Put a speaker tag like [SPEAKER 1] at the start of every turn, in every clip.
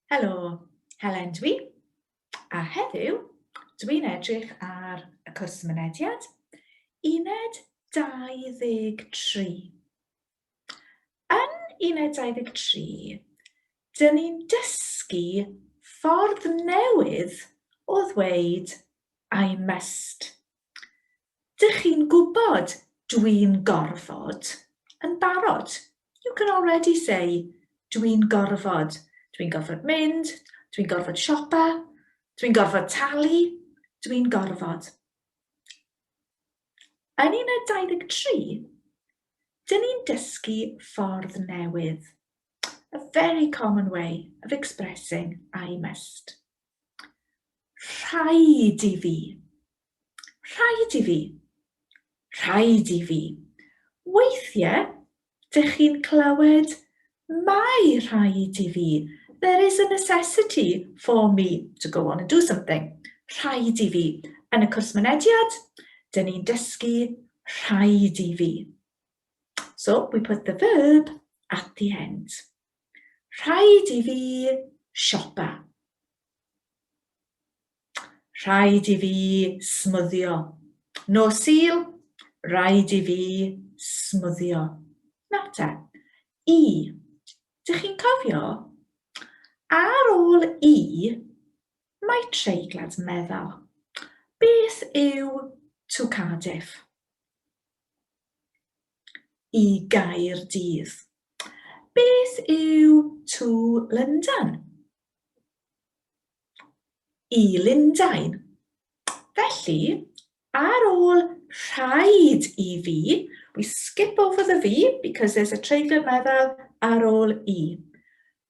[SPEAKER 1] Helo, Helen dwi, a heddiw dwi'n edrych ar y cwrs Mynediad, Uned 23. Yn Uned 23, dyn ni'n dysgu ffordd newydd o ddweud I must. Dych chi'n gwybod dwi'n gorfod yn barod? You can already say dwi'n gorfod. Dwi'n gorfod mynd, dwi'n gorfod siopa, dwi'n gorfod talu, dwi'n gorfod. Yn Uned 23, dyn ni'n dysgu ffordd newydd. A very common way of expressing I must. Rhaid i fi. Rhaid i fi. Rhaid i fi. Weithiau, dych chi'n clywed mae rhaid i fi. There is a necessity for me to go on and do something. Rhaid i fi. Yn y cwrs Mynediad, dyn ni'n dysgu rhaid i fi. So we put the verb at the end. Rhaid i fi siopa. Rhaid i fi smwddio. No seal, rhaid i fi smwddio. Nawr I. Dych chi'n cofio? Ar ôl I, mae treiglad meddal. Beth yw to Cardiff? I Gaerdydd. Beth yw to London? I Lundain. Felly, ar ôl rhaid i fi, we skip over the V because there's a treiglad meddal ar ôl I.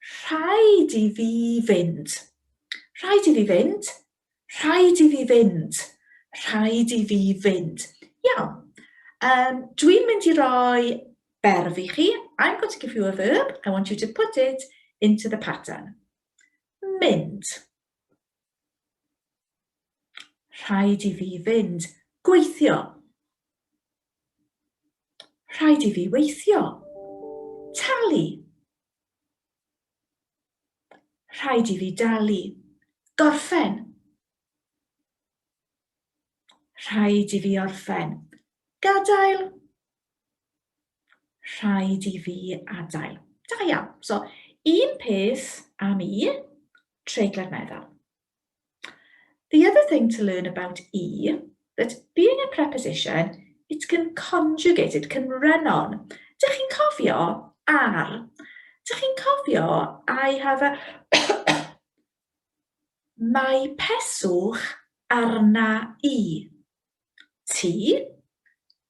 [SPEAKER 1] Rhaid i fi fynd. Rhaid i fi fynd. Rhaid i fi fynd. Rhaid i fi fynd. Iawn. Dwi'n mynd i roi berf i chi. I'm going to give you a verb. I want you to put it into the pattern. Mynd. Rhaid i fi fynd. Gweithio. Rhaid i fi weithio. Talu. Rhaid i fi dalu. Gorffen. Rhaid i fi orffen. Gadael. Rhaid i fi adael. Da iawn. So, un peth am I, treiglad meddal. The other thing to learn about I, that being a preposition, it can conjugate, it can run on. Dych chi'n cofio ar? Dych chi'n cofio I have a... Mae peswch arna I. Ti.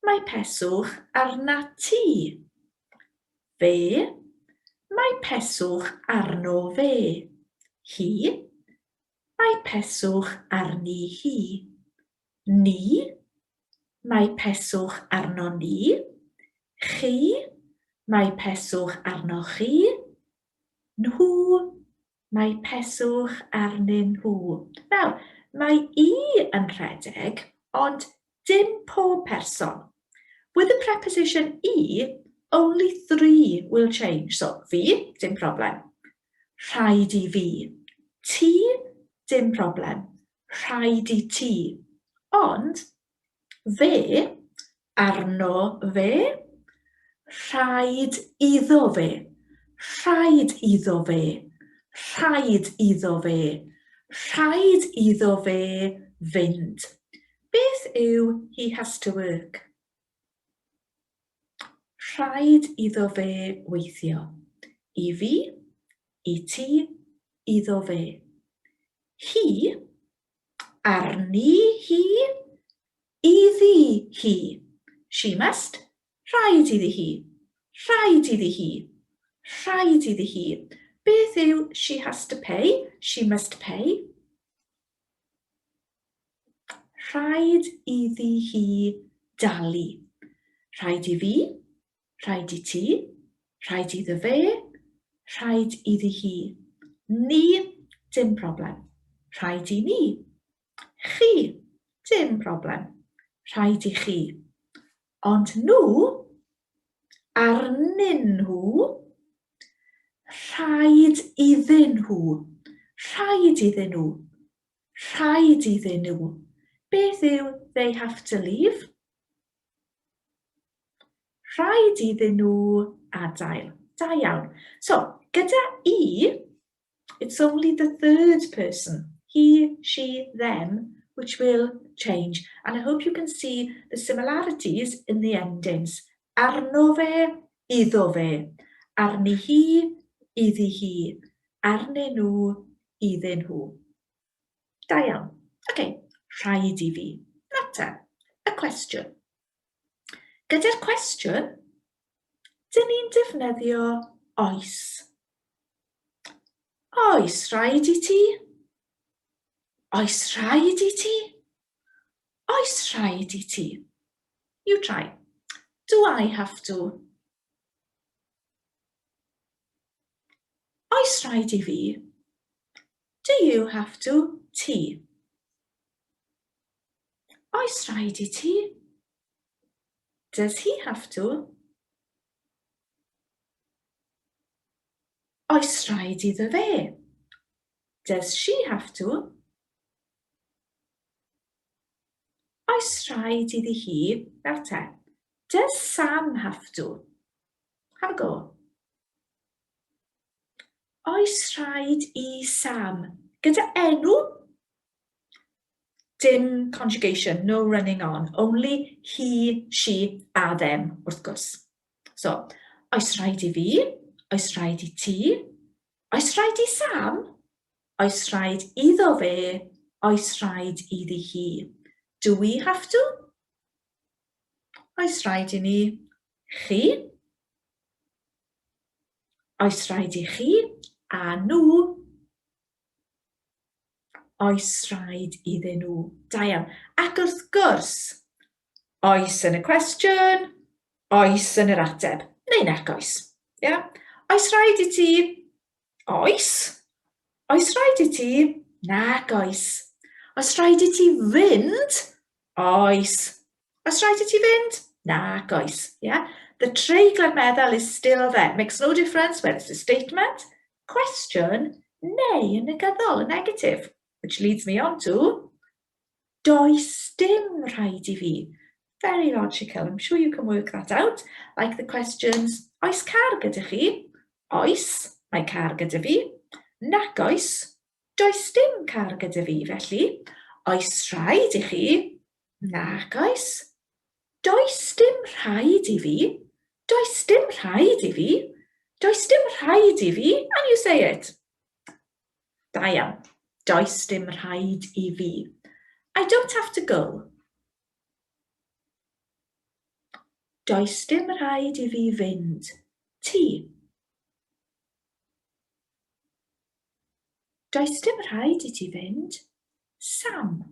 [SPEAKER 1] Mae peswch arna ti. Fe. Mae peswch arno fe. Hi. Mae peswch arni hi. Ni. Mae peswch arno ni. Chi. Mae peswch arno chi. Nhw. Mae peswch arnyn nhw. Nawr, mae I yn rhedeg, ond dim pob person. With the preposition I, only 3 will change. So, fi, dim problem. Rhaid i fi. Ti, dim problem. Rhaid i ti. Ond, fe, arno fe, rhaid iddo fe. Rhaid iddo fe. Rhaid iddo fe. Rhaid iddo fe fynd. Beth yw he has to work? Rhaid iddo fe weithio. I fi, I ti, iddo fe. Hi, arni hi, iddi hi. She must. Rhaid iddi hi. Rhaid iddi hi. Rhaid iddi hi. Beth yw she has to pay? She must pay. Rhaid iddi hi dalu. Rhaid i fi. Rhaid i ti. Rhaid iddo fe. Rhaid iddi hi. Ni, dim problem. Rhaid i ni. Chi, dim problem. Rhaid i chi. Ond nhw, arnyn nhw, rhaid iddyn nhw. Rhaid iddyn nhw. Rhaid iddyn nhw. Beth yw they have to leave? Rhaid iddyn nhw adael. Da iawn. So, gyda I, it's only the third person. He, she, them, which will change. And I hope you can see the similarities in the endings. Arno fe, iddo fe. Arni hi, iddi hi. Arnyn nhw, iddyn nhw. Da iawn. Okay, rhaid I fi. Nata, a question. Gyda'r cwestiwn, dyn ni'n defnyddio oes. Oes rhaid I ti? Oes rhaid I ti? Oes rhaid I ti? You try. Do I have to? Oes rhaid I fi? Do you have to? Ti. Oes rhaid I ti? Does he have to? Oes rhaid iddo fe? Does she have to? Oes rhaid iddi hi? Nawr te. Does Sam have to? Have a go. Oes rhaid I Sam? Gyda enw? Dim conjugation, no running on. Only he, she, a them, wrth gwrs. So, oes rhaid I fi? Oes rhaid I ti? Oes rhaid I Sam? Oes rhaid iddo fe? Oes rhaid iddi hi? Do we have to? Oes rhaid I ni? Chi? Oes rhaid I chi? A nhw? Oes rhaid iddyn nhw. Da iawn. Ac wrth gwrs, oes yn y cwestiwn, oes yn yr ateb, neu nac oes. Yeah? Oes rhaid I ti? Oes. Oes rhaid I ti? Nac oes. Oes rhaid I ti fynd? Oes. Oes rhaid I ti fynd? Nac oes. Yeah? The treigl meddwl is still there. Makes no difference whether it's a statement, question, neu yn negyddol, a negative. Which leads me on to, does dim rhaid I fi? Very logical. I'm sure you can work that out. Like the questions, oes car gyda chi? Oes, mae car gyda fi. Nac oes, does dim car gyda fi felly. Oes rhaid I chi? Nac oes. Does dim rhaid I fi? Does dim rhaid I fi? Does dim rhaid I fi? And you say it. Da iawn. Does dim rhaid I fi. I don't have to go. Does dim rhaid I fi fynd. Ti. Does dim rhaid I ti fynd. Sam.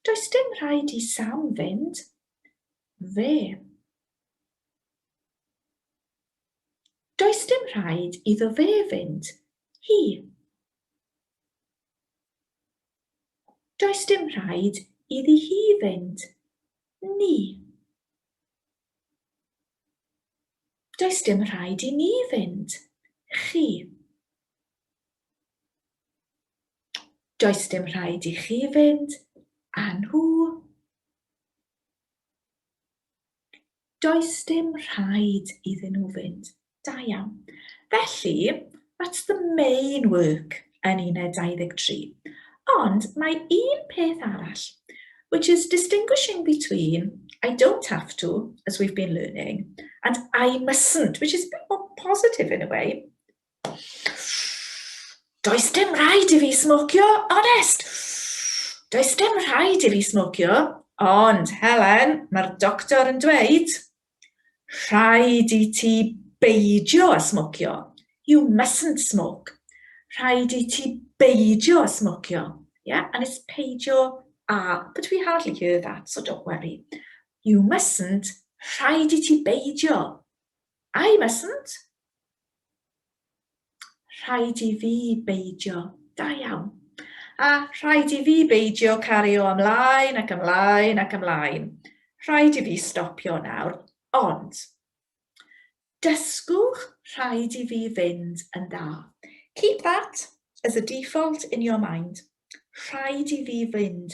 [SPEAKER 1] Does dim rhaid I Sam fynd. Fe. Does dim rhaid iddo fe fynd. Hi. Does dim rhaid iddi hi fynd. Ni. Does dim rhaid I ni fynd. Chi. Does dim rhaid I chi fynd. A nhw. Does dim rhaid iddyn nhw fynd. Da iawn. Felly, that's the main work yn Uned 23. Ond mae un peth arall, which is distinguishing between I don't have to, as we've been learning, and I mustn't, which is a bit more positive in a way. Does dim rhaid I fi smocio, honest. Does dim rhaid I fi smocio, ond Helen, mae'r doctor yn dweud, rhaid I ti beidio a smocio. You mustn't smoke. Rhaid I ti beidio a smocio. Yeah, and it's peidio a, but we hardly hear that, so don't worry. You mustn't. Rhaid I ti beidio. I mustn't. Rhaid I fi beidio. Da iawn. A rhaid I fi beidio cario ymlaen ac ymlaen ac ymlaen. Rhaid I fi stopio nawr, ond Dysgwch rhaid I fi fynd yn dda. Keep that as a default in your mind. Rhaid I fi fynd.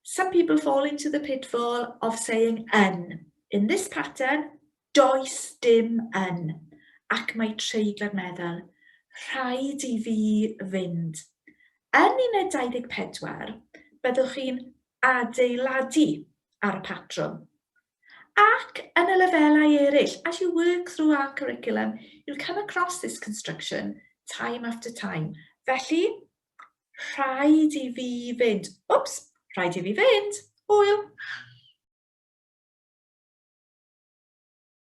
[SPEAKER 1] Some people fall into the pitfall of saying yn. In this pattern, does dim yn. Ac mae treigl meddwl, rhaid I fi fynd. Yn uned 24, byddwch chi'n adeiladu ar y patrwm. Ac yn y lefelau eraill, as you work through our curriculum, you'll come across this construction time after time. Felly, rhaid I fi fynd. Oops, rhaid I fi fynd. Hwyl.